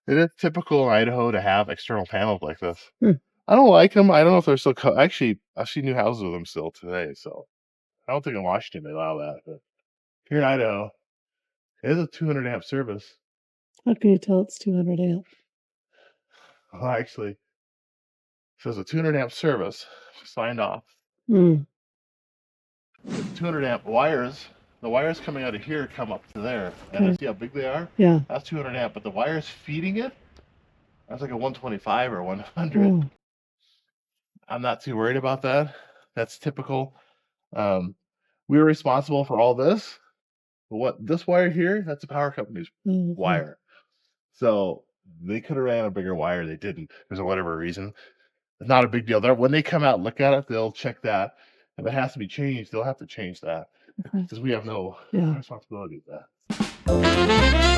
It is typical in Idaho to have external panels like this. Hmm. I don't like them. I don't know if they're still. Actually, I've seen new houses with them still today. So I don't think in Washington they allow that. But here in Idaho, it is a 200 amp service. How can you tell it's 200 amp? Well, actually, it says a 200 amp service signed off. Mm. 200 amp wires. The wires coming out of here come up to there. And Okay. see how big they are? Yeah. That's 200 amp. But the wires feeding it, that's like a 125 or 100. Oh. I'm not too worried about that. That's typical. We were responsible for all this. But what this wire here, that's a power company's Okay. wire. So they could have ran a bigger wire. They didn't, for whatever reason. It's not a big deal. When they come out, look at it, they'll check that. If it has to be changed, they'll have to change that. Okay. Because we have no Yeah. responsibility with that.